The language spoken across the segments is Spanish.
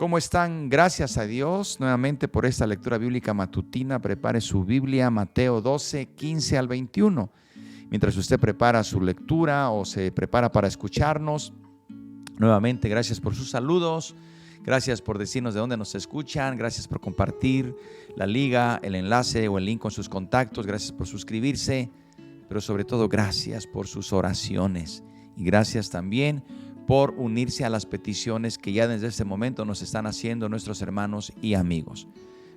¿Cómo están? Gracias a Dios nuevamente por esta lectura bíblica matutina. Prepare su Biblia, Mateo 12, 15 al 21. Mientras usted prepara su lectura o se prepara para escucharnos, nuevamente gracias por sus saludos, gracias por decirnos de dónde nos escuchan, gracias por compartir la liga, el enlace o el link con sus contactos, gracias por suscribirse, pero sobre todo gracias por sus oraciones y gracias también por unirse a las peticiones que ya desde este momento nos están haciendo nuestros hermanos y amigos.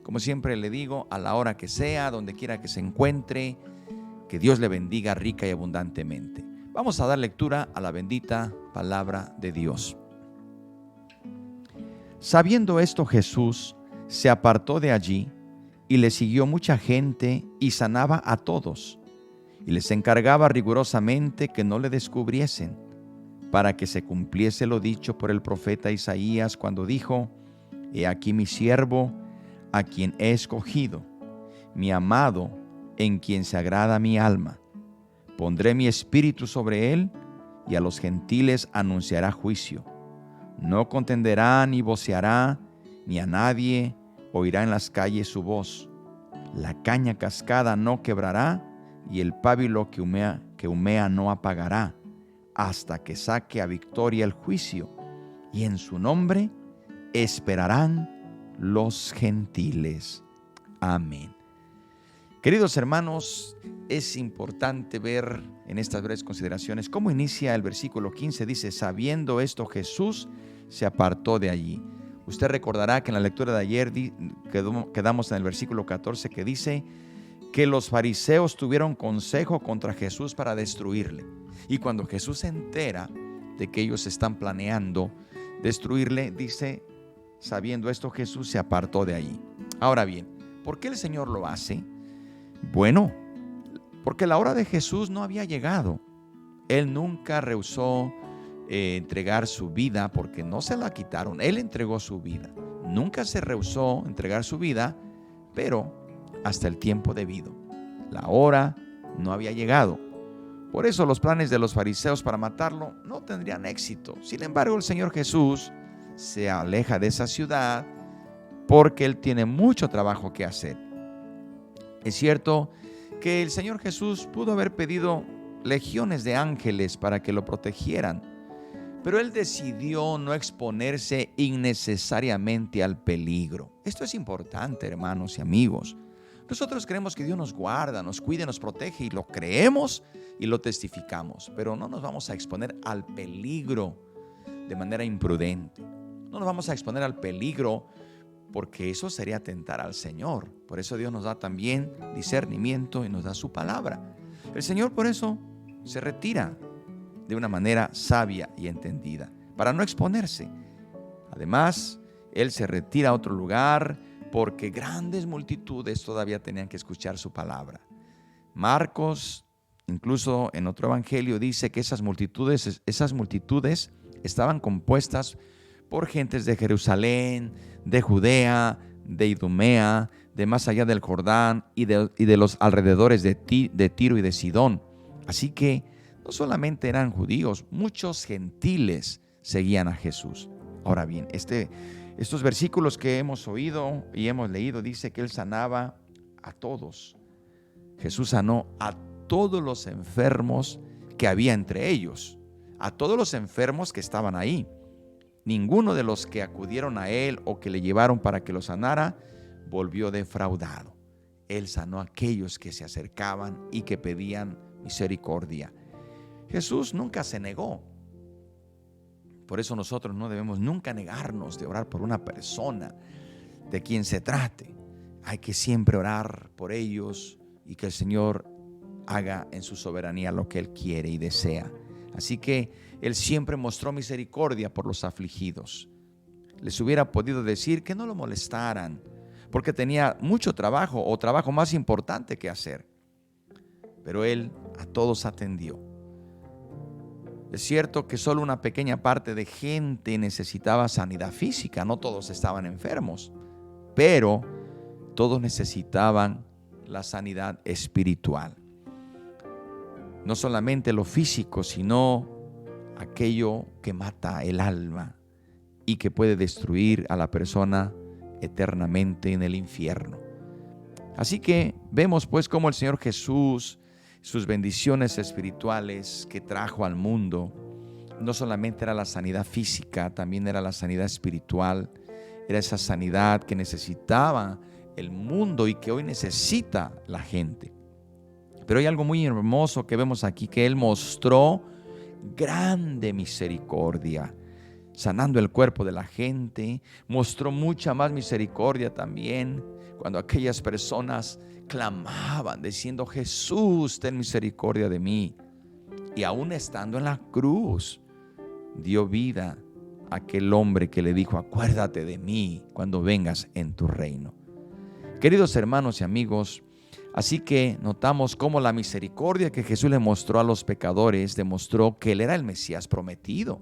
Como siempre le digo, a la hora que sea, donde quiera que se encuentre, que Dios le bendiga rica y abundantemente. Vamos a dar lectura a la bendita palabra de Dios. Sabiendo esto, Jesús se apartó de allí y le siguió mucha gente y sanaba a todos, y les encargaba rigurosamente que no le descubriesen, para que se cumpliese lo dicho por el profeta Isaías cuando dijo: He aquí mi siervo, a quien he escogido, mi amado, en quien se agrada mi alma. Pondré mi espíritu sobre él, y a los gentiles anunciará juicio. No contenderá ni voceará, ni a nadie oirá en las calles su voz. La caña cascada no quebrará, y el pábilo que humea no apagará, hasta que saque a victoria el juicio, y en su nombre esperarán los gentiles. Amén. Queridos hermanos, es importante ver en estas breves consideraciones cómo inicia el versículo 15. Dice: sabiendo esto, Jesús se apartó de allí. Usted recordará que en la lectura de ayer quedamos en el versículo 14, que dice que los fariseos tuvieron consejo contra Jesús para destruirle. Y cuando Jesús se entera de que ellos están planeando destruirle, dice: sabiendo esto, Jesús se apartó de allí. Ahora bien, ¿por qué el Señor lo hace? Bueno, porque la hora de Jesús no había llegado. Él nunca rehusó entregar su vida, porque no se la quitaron. Él entregó su vida. Nunca se rehusó entregar su vida, pero hasta el tiempo debido. La hora no había llegado. Por eso los planes de los fariseos para matarlo no tendrían éxito. Sin embargo, el Señor Jesús se aleja de esa ciudad porque Él tiene mucho trabajo que hacer. Es cierto que el Señor Jesús pudo haber pedido legiones de ángeles para que lo protegieran, pero Él decidió no exponerse innecesariamente al peligro. Esto es importante, hermanos y amigos. Nosotros creemos que Dios nos guarda, nos cuida, nos protege, y lo creemos y lo testificamos, pero no nos vamos a exponer al peligro de manera imprudente. No nos vamos a exponer al peligro porque eso sería tentar al Señor. Por eso Dios nos da también discernimiento y nos da su palabra. El Señor por eso se retira de una manera sabia y entendida, para no exponerse. Además, Él se retira a otro lugar porque grandes multitudes todavía tenían que escuchar su palabra. Marcos, incluso en otro evangelio, dice que esas multitudes estaban compuestas por gentes de Jerusalén, de Judea, de Idumea, de más allá del Jordán y de los alrededores de Tiro y de Sidón. Así que no solamente eran judíos, muchos gentiles seguían a Jesús. Ahora bien, estos versículos que hemos oído y hemos leído, dice que Él sanaba a todos. Jesús sanó a todos los enfermos que había entre ellos, a todos los enfermos que estaban ahí. Ninguno de los que acudieron a Él o que le llevaron para que lo sanara volvió defraudado. Él sanó a aquellos que se acercaban y que pedían misericordia. Jesús nunca se negó. Por eso nosotros no debemos nunca negarnos de orar por una persona, de quien se trate. Hay que siempre orar por ellos y que el Señor haga en su soberanía lo que Él quiere y desea. Así que Él siempre mostró misericordia por los afligidos. Les hubiera podido decir que no lo molestaran, porque tenía mucho trabajo o trabajo más importante que hacer. Pero Él a todos atendió. Es cierto que solo una pequeña parte de gente necesitaba sanidad física, no todos estaban enfermos, pero todos necesitaban la sanidad espiritual. No solamente lo físico, sino aquello que mata el alma y que puede destruir a la persona eternamente en el infierno. Así que vemos pues cómo el Señor Jesús, sus bendiciones espirituales que trajo al mundo, no solamente era la sanidad física, también era la sanidad espiritual, era esa sanidad que necesitaba el mundo y que hoy necesita la gente. Pero hay algo muy hermoso que vemos aquí, que Él mostró grande misericordia, sanando el cuerpo de la gente. Mostró mucha más misericordia también cuando aquellas personas clamaban diciendo: Jesús, ten misericordia de mí. Y aún estando en la cruz, dio vida a aquel hombre que le dijo: acuérdate de mí cuando vengas en tu reino. Queridos hermanos y amigos, así que notamos cómo la misericordia que Jesús le mostró a los pecadores demostró que Él era el Mesías prometido.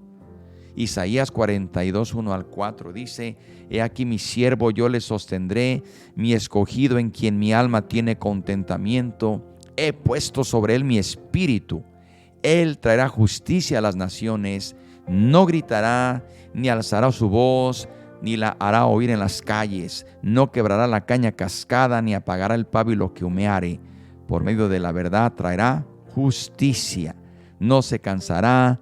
Isaías 42, 1 al 4 dice: He aquí mi siervo, yo le sostendré, mi escogido en quien mi alma tiene contentamiento. He puesto sobre él mi espíritu. Él traerá justicia a las naciones, no gritará, ni alzará su voz, ni la hará oír en las calles. No quebrará la caña cascada, ni apagará el pábilo que humeare. Por medio de la verdad traerá justicia. No se cansará,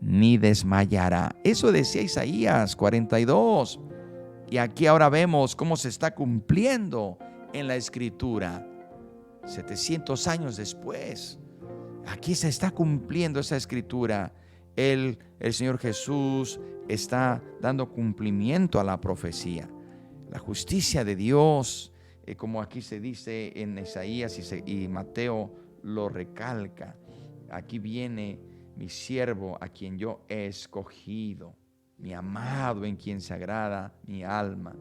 ni desmayará. Eso decía Isaías 42. Y aquí ahora vemos cómo se está cumpliendo en la Escritura. 700 años después, aquí se está cumpliendo esa Escritura. El Señor Jesús está dando cumplimiento a la profecía. La justicia de Dios, como aquí se dice en Isaías y Mateo lo recalca. Aquí viene mi siervo a quien yo he escogido, mi amado en quien se agrada mi alma.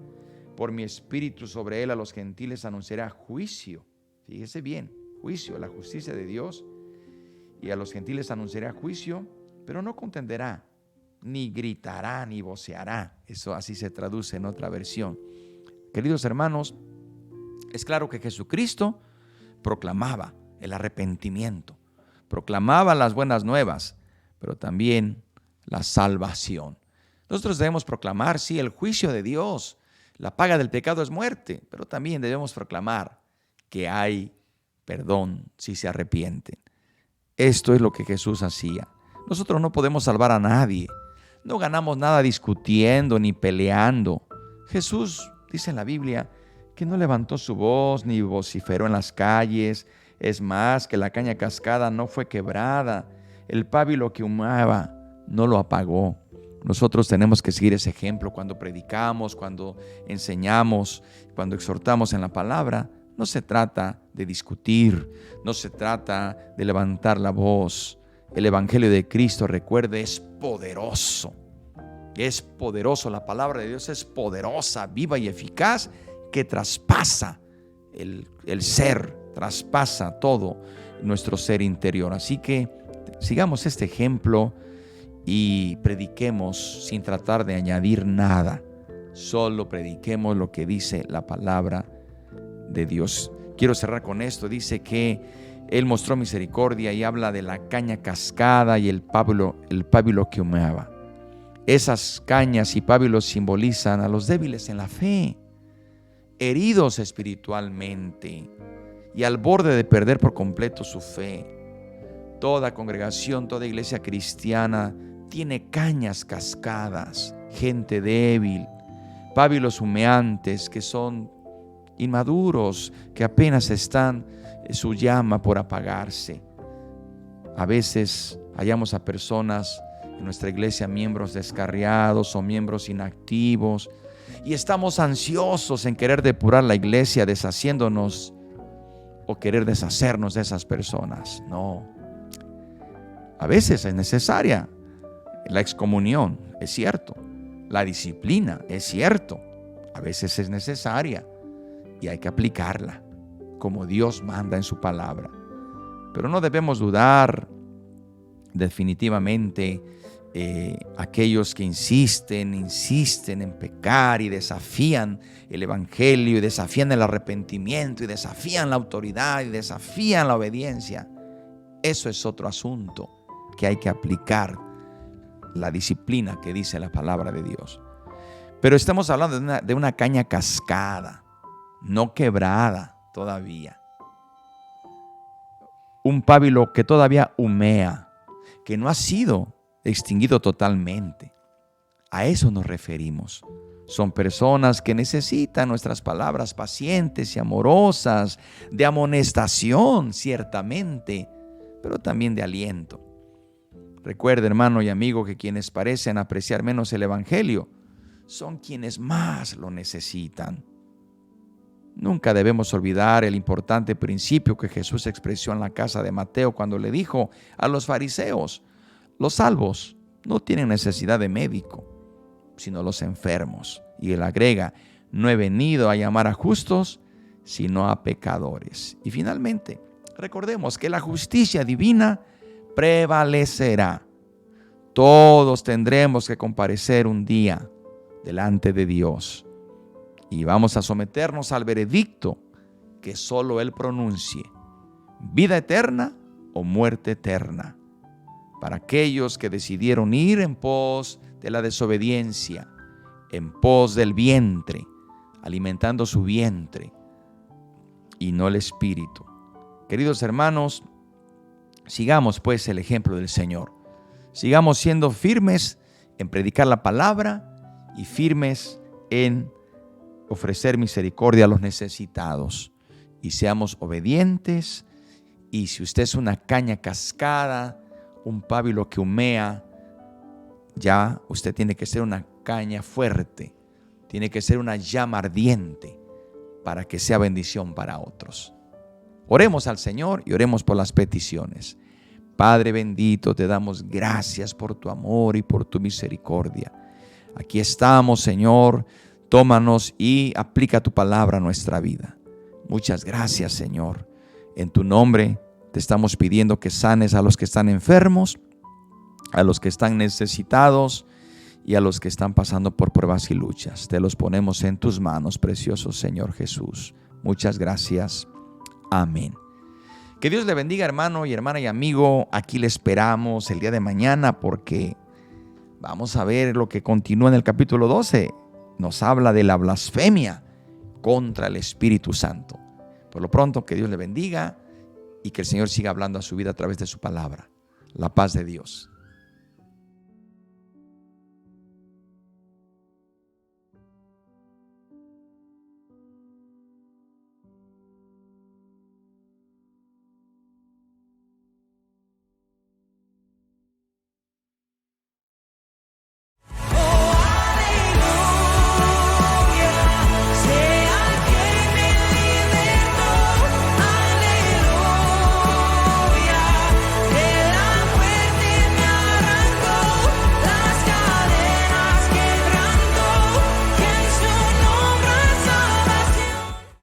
Por mi espíritu sobre él a los gentiles anunciará juicio. Fíjese bien, juicio, la justicia de Dios. Y a los gentiles anunciará juicio, pero no contenderá, ni gritará, ni voceará. Eso así se traduce en otra versión. Queridos hermanos, es claro que Jesucristo proclamaba el arrepentimiento, proclamaba las buenas nuevas, pero también la salvación. Nosotros debemos proclamar, sí, el juicio de Dios. La paga del pecado es muerte, pero también debemos proclamar que hay perdón si se arrepienten. Esto es lo que Jesús hacía. Nosotros no podemos salvar a nadie. No ganamos nada discutiendo ni peleando. Jesús dice en la Biblia que no levantó su voz ni vociferó en las calles. Es más, que la caña cascada no fue quebrada. El pábilo que humeaba no lo apagó. Nosotros tenemos que seguir ese ejemplo cuando predicamos, cuando enseñamos, cuando exhortamos en la palabra. No se trata de discutir, no se trata de levantar la voz. El Evangelio de Cristo, recuerde, es poderoso. Es poderoso, la palabra de Dios es poderosa, viva y eficaz, que traspasa el ser, traspasa todo nuestro ser interior. Así que sigamos este ejemplo y prediquemos sin tratar de añadir nada. Solo prediquemos lo que dice la palabra de Dios. Quiero cerrar con esto. Dice que Él mostró misericordia y habla de la caña cascada y el pábilo que humeaba. Esas cañas y pábilos simbolizan a los débiles en la fe, heridos espiritualmente y al borde de perder por completo su fe. Toda congregación, toda iglesia cristiana tiene cañas cascadas, gente débil, pábilos humeantes que son inmaduros, que apenas están su llama por apagarse. A veces hallamos a personas en nuestra iglesia, miembros descarriados o miembros inactivos, y estamos ansiosos en querer depurar la iglesia, deshaciéndonos o querer deshacernos de esas personas. No. A veces es necesaria la excomunión, es cierto. La disciplina, es cierto. A veces es necesaria y hay que aplicarla como Dios manda en su palabra. Pero no debemos dudar definitivamente aquellos que insisten en pecar y desafían el evangelio y desafían el arrepentimiento y desafían la autoridad y desafían la obediencia. Eso es otro asunto que hay que aplicar, la disciplina que dice la palabra de Dios. Pero estamos hablando de una caña cascada, no quebrada todavía. Un pábilo que todavía humea, que no ha sido extinguido totalmente. A eso nos referimos. Son personas que necesitan nuestras palabras pacientes y amorosas, de amonestación, ciertamente, pero también de aliento. Recuerda, hermano y amigo, que quienes parecen apreciar menos el Evangelio son quienes más lo necesitan. Nunca debemos olvidar el importante principio que Jesús expresó en la casa de Mateo cuando le dijo a los fariseos: los salvos no tienen necesidad de médico, sino los enfermos. Y él agrega: no he venido a llamar a justos, sino a pecadores. Y finalmente, recordemos que la justicia divina prevalecerá. Todos tendremos que comparecer un día delante de Dios y vamos a someternos al veredicto que solo Él pronuncie: vida eterna o muerte eterna. Para aquellos que decidieron ir en pos de la desobediencia, en pos del vientre, alimentando su vientre y no el espíritu. Queridos hermanos, sigamos pues el ejemplo del Señor. Sigamos siendo firmes en predicar la palabra y firmes en ofrecer misericordia a los necesitados. Y seamos obedientes. Y si usted es una caña cascada, un pábilo que humea, ya usted tiene que ser una caña fuerte, tiene que ser una llama ardiente para que sea bendición para otros. Oremos al Señor y oremos por las peticiones. Padre bendito, te damos gracias por tu amor y por tu misericordia. Aquí estamos, Señor, tómanos y aplica tu palabra a nuestra vida. Muchas gracias, Señor. En tu nombre te estamos pidiendo que sanes a los que están enfermos, a los que están necesitados y a los que están pasando por pruebas y luchas. Te los ponemos en tus manos, precioso Señor Jesús. Muchas gracias. Amén. Que Dios le bendiga, hermano y hermana y amigo. Aquí le esperamos el día de mañana porque vamos a ver lo que continúa en el capítulo 12. Nos habla de la blasfemia contra el Espíritu Santo. Por lo pronto, que Dios le bendiga y que el Señor siga hablando a su vida a través de su palabra. La paz de Dios.